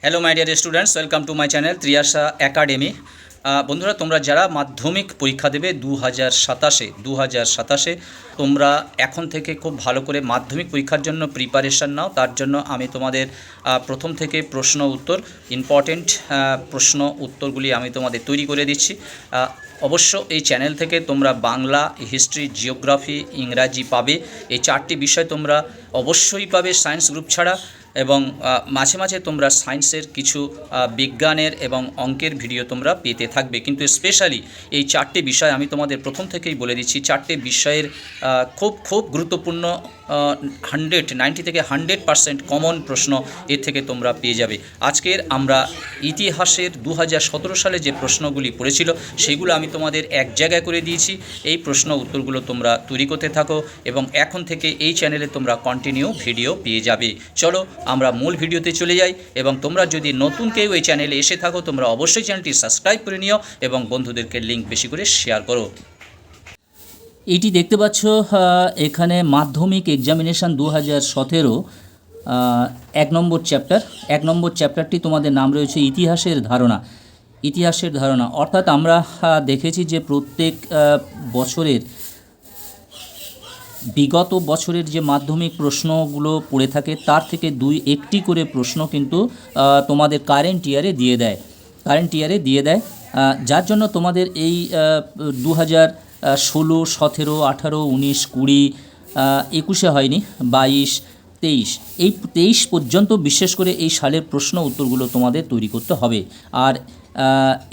Hello my dear students, welcome to my channel Triyasha academy. বন্ধুরা, তোমরা যারা মাধ্যমিক পরীক্ষা দেবে 2027-এ তোমরা এখন থেকে খুব ভালো করে মাধ্যমিক পরীক্ষার জন্য প্রিপারেশান নাও। তার জন্য আমি তোমাদের প্রথম থেকে প্রশ্ন উত্তর ইম্পর্টেন্ট প্রশ্ন উত্তরগুলি আমি তোমাদের তৈরি করে দিচ্ছি। অবশ্য এই চ্যানেল থেকে তোমরা বাংলা, হিস্ট্রি, জিওগ্রাফি, ইংরাজি পাবে। এই চারটি বিষয় তোমরা অবশ্যই পাবে সায়েন্স গ্রুপ ছাড়া, এবং মাঝে মাঝে তোমরা সায়েন্সের কিছু বিজ্ঞানের এবং অঙ্কের ভিডিও তোমরা পেতে থাকবে। কিন্তু স্পেশালি এই চারটে বিষয় আমি তোমাদের প্রথম থেকেই বলে দিচ্ছি, চারটে বিষয়ের খুব গুরুত্বপূর্ণ 90 থেকে 100% কমন প্রশ্ন এর থেকে তোমরা পেয়ে যাবে। আজকের আমরা ইতিহাসের 2017 সালে যে প্রশ্নগুলি পড়েছিল সেগুলো আমি তোমাদের এক জায়গায় করে দিয়েছি। এই প্রশ্ন উত্তরগুলো তোমরা তৈরি করতে থাকো এবং এখন থেকে এই চ্যানেলে তোমরা কন্টিনিউ ভিডিও পেয়ে যাবে। চলো আমরা মূল ভিডিওতে চলে যাই, এবং তোমরা যদি নতুন কেউ এই চ্যানেলে এসে থাকো তোমরা অবশ্যই চ্যানেলটি সাবস্ক্রাইব করে নিও এবং বন্ধুদেরকে লিঙ্ক বেশি করে শেয়ার করো। এটি দেখতে পাচ্ছ, এখানে মাধ্যমিক এক্সামিনেশান 2017 এক নম্বর চ্যাপ্টারটি তোমাদের নাম রয়েছে ইতিহাসের ধারণা। অর্থাৎ আমরা দেখেছি যে প্রত্যেক বছরের বিগত বছরের যে মাধ্যমিক প্রশ্নগুলো পড়ে থাকে তার থেকে একটি করে প্রশ্ন কিন্তু তোমাদের কারেন্ট ইয়ারে দিয়ে দেয়, যার জন্য তোমাদের এই 2016, 17, 18, 19, 20, 21 হয়নি, 22, 23, এই 23 পর্যন্ত বিশেষ করে এই সালের প্রশ্ন উত্তরগুলো তোমাদের তৈরি করতে হবে। আর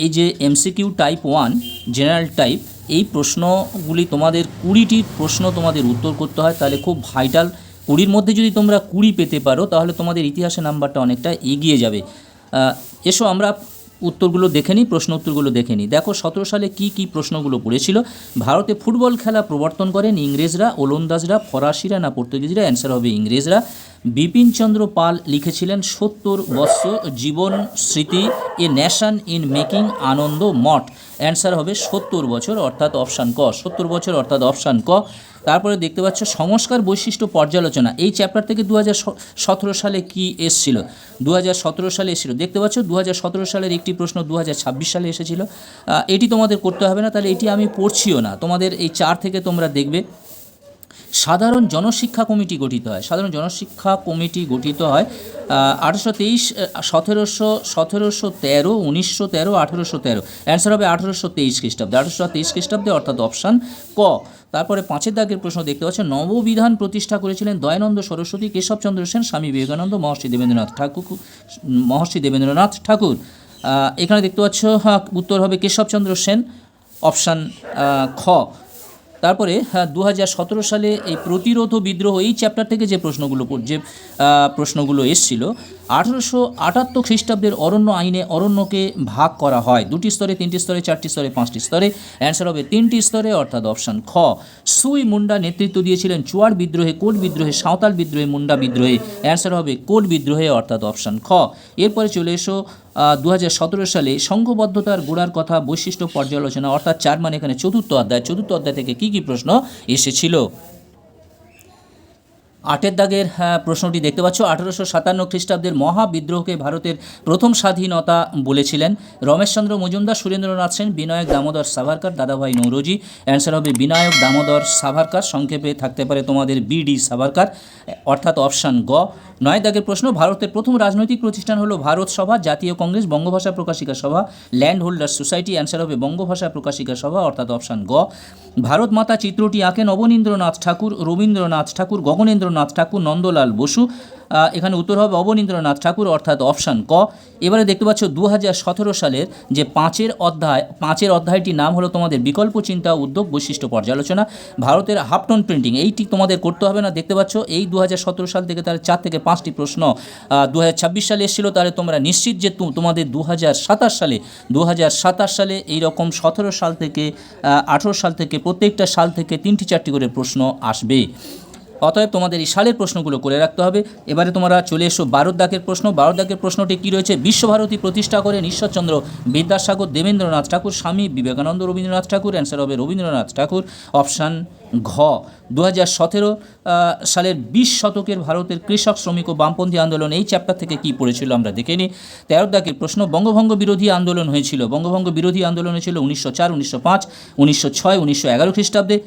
এই যে এমসিকিউ টাইপ 1 জেনারেল টাইপ, এই প্রশ্নগুলি তোমাদের 20টি প্রশ্ন তোমাদের উত্তর করতে হয়। তাহলে খুব ভাইটাল, 20-র মধ্যে যদি তোমরা 20 পেতে পারো তাহলে তোমাদের ইতিহাসের নাম্বারটা অনেকটা এগিয়ে যাবে। এসো আমরা প্রশ্ন উত্তরগুলো দেখে নিই। দেখো 17 সালে কি প্রশ্নগুলো পড়েছিল। ভারতে ফুটবল খেলা প্রবর্তন করেন ইংরেজরা, ওলন্দাজরা, ফরাসিরা না পর্তুগিজরা? অ্যান্সার হবে ইংরেজরা। বিপিনচন্দ্র পাল লিখেছিলেন 70 বৎসর জীবন স্মৃতি a nation in making Anandamath? Answer হবে 70 বছর অর্থাৎ অপশান ক। 70 বছর অর্থাৎ অপশান ক। তারপরে দেখতে পাচ্ছ সংস্কার বৈশিষ্ট্য পর্যালোচনা, এই চ্যাপ্টার থেকে 2017 সালে কি এসেছিল? 2017 সালে এসেছিল, দেখতে পাচ্ছ 2017 সালের একটি প্রশ্ন 2026 সালে এসেছিল। এটি তোমাদের করতে হবে না, তাহলে এটি আমি পড়ছিও না। তোমাদের এই 4 থেকে তোমরা দেখবে সাধারণ জনশিক্ষা কমিটি গঠিত হয়। 1823, 1713, 1913, 1813। অ্যান্সার হবে 1823 খ্রিস্টাব্দে। 1823 খ্রিস্টাব্দে অর্থাৎ অপশান ক। তারপরে 5-এর দাগের প্রশ্ন দেখতে পাচ্ছ, নববিধান প্রতিষ্ঠা করেছিলেন দয়ানন্দ সরস্বতী, কেশবচন্দ্র সেন, স্বামী বিবেকানন্দ, মহর্ষি দেবেন্দ্রনাথ ঠাকুর। এখানে দেখতে পাচ্ছ উত্তর হবে কেশবচন্দ্র সেন, অপশান খ। তারপরে 2017 সালে এই প্রতিরোধ বিদ্রোহ, এই চ্যাপ্টার থেকে যে প্রশ্নগুলো এসেছিল, 1878 খ্রিস্টাব্দের অরণ্য আইনে অরণ্যকে ভাগ করা হয় 2টি স্তরে, 3টি স্তরে, 4টি স্তরে, 5টি স্তরে? অ্যান্সার হবে 3টি স্তরে অর্থাৎ অপশান খ। সুই মুন্ডা নেতৃত্ব দিয়েছিলেন চুয়াড় বিদ্রোহে, কোট বিদ্রোহে, সাঁওতাল বিদ্রোহে, মুন্ডা বিদ্রোহে? অ্যান্সার হবে কোট বিদ্রোহে অর্থাৎ অপশান খ। এরপরে চলে এসো 2017 সালে সংঘবদ্ধতার গোড়ার কথা বৈশিষ্ট্য পর্যালোচনা, অর্থাৎ 4 মানে এখানে চতুর্থ অধ্যায় থেকে কি প্রশ্ন এসেছিল? 8-এর দাগের প্রশ্নটি দেখতে পাচ্ছ, 1857 খ্রিস্টাব্দের মহাবিদ্রোহকে ভারতের প্রথম স্বাধীনতা বলেছিলেন রমেশচন্দ্র মজুমদার, সুরেন্দ্রনাথ সেন, বিনায়ক দামোদর সাভারকার, দাদাভাই নৌরোজি? অ্যান্সার হবে বিনায়ক দামোদর সাভারকার, সংক্ষেপে থাকতে পারে তোমাদের বিডি সাভারকার, অর্থাৎ অপশান গ। 9-এর দাগের প্রশ্ন, ভারতের প্রথম রাজনৈতিক প্রতিষ্ঠান হলো ভারত সভা, জাতীয় কংগ্রেস, বঙ্গভাষা প্রকাশিকা সভা, ল্যান্ড হোল্ডার সোসাইটি? অ্যান্সার হবে বঙ্গভাষা প্রকাশিকা সভা অর্থাৎ অপশান গ। ভারত মাতা চিত্রটি আঁকেন অবনীন্দ্রনাথ ঠাকুর, রবীন্দ্রনাথ ঠাকুর, গগনেন্দ্রনাথ ঠাকুর, নন্দলাল বসু? এখানে উত্তর হবে অবনীন্দ্রনাথ ঠাকুর অর্থাৎ অপশান ক। এবারে দেখতে পাচ্ছ 2017 সালের যে 5-এর অধ্যায়টির নাম হলো তোমাদের বিকল্প চিন্তা উদ্যোগ বৈশিষ্ট্য পর্যালোচনা। ভারতের হাফটন প্রিন্টিং, এইটি তোমাদের করতে হবে না। দেখতে পাচ্ছ এই 2017 সাল থেকে তাহলে 4 থেকে 5টি প্রশ্ন 2026 সালে এসেছিলো। তাহলে তোমরা নিশ্চিত যে তোমাদের 2027 সালে এইরকম 17 সাল থেকে 18 সাল থেকে প্রত্যেকটা সাল থেকে 3টি 4টি করে প্রশ্ন আসবে। অতএব তোমাদের এই সালের প্রশ্নগুলো করে রাখতে হবে। এবারে তোমরা চলে এসো 12 দাগের প্রশ্ন। 12 দাগের প্রশ্নটি কী রয়েছে? বিশ্বভারতী প্রতিষ্ঠা করেন ঈশ্বরচন্দ্র বিদ্যাসাগর, দেবেন্দ্রনাথ ঠাকুর, স্বামী বিবেকানন্দ, রবীন্দ্রনাথ ঠাকুর। অ্যান্সার হবে রবীন্দ্রনাথ ঠাকুর, অপশান ঘ। 2017 সালের 20 শতকের ভারতের কৃষক, শ্রমিক ও বামপন্থী আন্দোলন, এই চ্যাপ্টার থেকে কী পড়েছিল আমরা দেখে নিই। 13 দাগের প্রশ্ন, বঙ্গভঙ্গ বিরোধী আন্দোলন হয়েছিল। বঙ্গভঙ্গ বিরোধী আন্দোলন হয়েছিল 1904, 1905, 1906, 1911 খ্রিস্টাব্দে।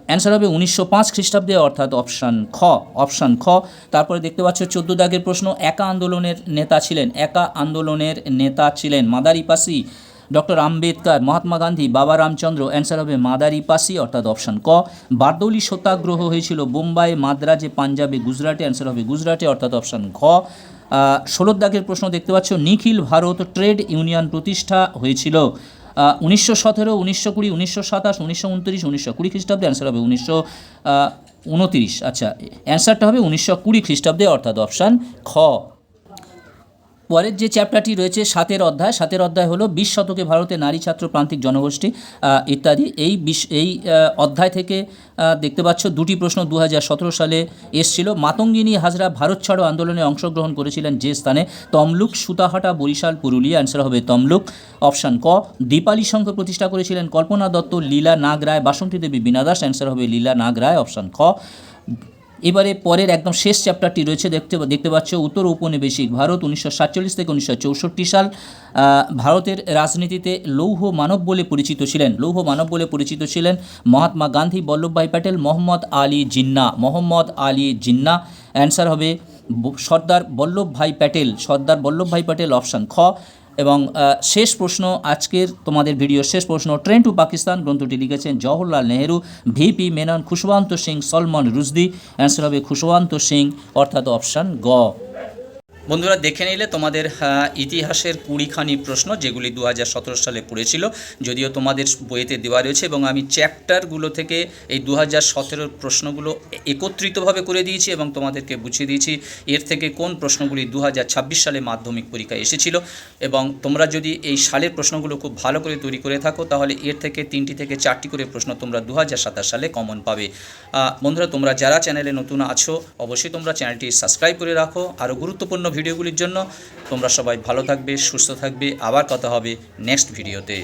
অ্যান্সার হবে 1905 খ্রিস্টাব্দে, অর্থাৎ অপশান খ। অপশান খ। তারপরে দেখতে পাচ্ছ 14 দাগের প্রশ্ন, একা আন্দোলনের নেতা ছিলেন। একা আন্দোলনের নেতা ছিলেন মাদারিপাসি, ডক্টর আম্বেদকর, মহাত্মা গান্ধী, বাবা রামচন্দ্র। অ্যান্সার হবে মাদারিপাসি, অর্থাৎ অপশান ক। বারদৌলি সত্যাগ্রহ হয়েছিল বোম্বাই, মাদ্রাজে, পাঞ্জাবে, গুজরাটে। অ্যান্সার হবে গুজরাটে, অর্থাৎ অপশান ঘ। 16 দাগের প্রশ্ন দেখতে পাচ্ছ, নিখিল ভারত ট্রেড ইউনিয়ন প্রতিষ্ঠা হয়েছিল 1917, 1920, 1927, 1929, 1920 খ্রিস্টাব্দে। অ্যান্সার হবে 1929। আচ্ছা, অ্যান্সারটা হবে 1920 খ্রিস্টাব্দে, অর্থাৎ অপশান খ। পরের যে চ্যাপ্টারটি রয়েছে 7 অধ্যায়, 7 অধ্যায় হলো 20 শতকে ভারতের নারী ছাত্র প্রান্তিক জনগোষ্ঠী ইত্যাদি। এই অধ্যায় থেকে দেখতে পাচ্ছ দুটি প্রশ্ন 2017 সালে এসেছিল। মাতঙ্গিনী হাজরা ভারত ছাড়ো আন্দোলনে অংশগ্রহণ করেছিলেন যে স্থানে? তমলুক, সুতাহাটা, বরিশাল, পুরুলিয়া। অ্যান্সার হবে তমলুক, অপশান ক। দীপালি সংঘ প্রতিষ্ঠা করেছিলেন কল্পনা দত্ত, লীলা নাগ রায়, বাসন্তী দেবী, বীণা দাস। অ্যান্সার হবে লীলা নাগ রায়, অপশান খ। এবারে পরের একদম শেষ চ্যাপ্টারটি রয়েছে, দেখতে পাচ্ছ উত্তর ঔপনিবেশিক ভারত 1947 থেকে 1964 সাল। ভারতের রাজনীতিতে লৌহ মানব বলে পরিচিত ছিলেন। লৌহ মানব বলে পরিচিত ছিলেন মহাত্মা গান্ধী, বল্লভভাই প্যাটেল, মোহাম্মদ আলী জিন্না। মোহাম্মদ আলী জিন্না। অ্যান্সার হবে সর্দার বল্লভভাই প্যাটেল, সর্দার বল্লভভাই প্যাটেল, অপশান খ। এবং শেষ প্রশ্ন, আজকের তোমাদের ভিডিওর শেষ প্রশ্ন, ট্রেন টু পাকিস্তান গ্রন্থটি লিখেছেন জওহরলাল নেহেরু, ভিপি মেনন, খুশবন্ত সিং, সলমন রুশদি। অ্যান্সার হবে খুশবন্ত সিং, অর্থাৎ অপশান গ। বন্ধুরা দেখে নিলে তোমাদের ইতিহাসের 20খানি প্রশ্ন, যেগুলি 2017 সালে পড়েছিল, যদিও তোমাদের বইতে দেওয়া রয়েছে, এবং আমি চ্যাপ্টারগুলো থেকে এই 2017 প্রশ্নগুলো একত্রিতভাবে করে দিয়েছি এবং তোমাদেরকে বুঝিয়ে দিয়েছি এর থেকে কোন প্রশ্নগুলি 2026 সালে মাধ্যমিক পরীক্ষায় এসেছিল। এবং তোমরা যদি এই সালের প্রশ্নগুলো খুব ভালো করে তৈরি করে থাকো, তাহলে এর থেকে 3টি থেকে 4টি করে প্রশ্ন তোমরা 2027 সালে কমন পাবে। বন্ধুরা, তোমরা যারা চ্যানেলে নতুন আছো, অবশ্যই তোমরা চ্যানেলটি সাবস্ক্রাইব করে রাখো আরও গুরুত্বপূর্ণ ভিডিওগুলির জন্য। তোমরা সবাই ভালো থাকবে, সুস্থ থাকবে। আবার কথা হবে নেক্সট ভিডিওতে।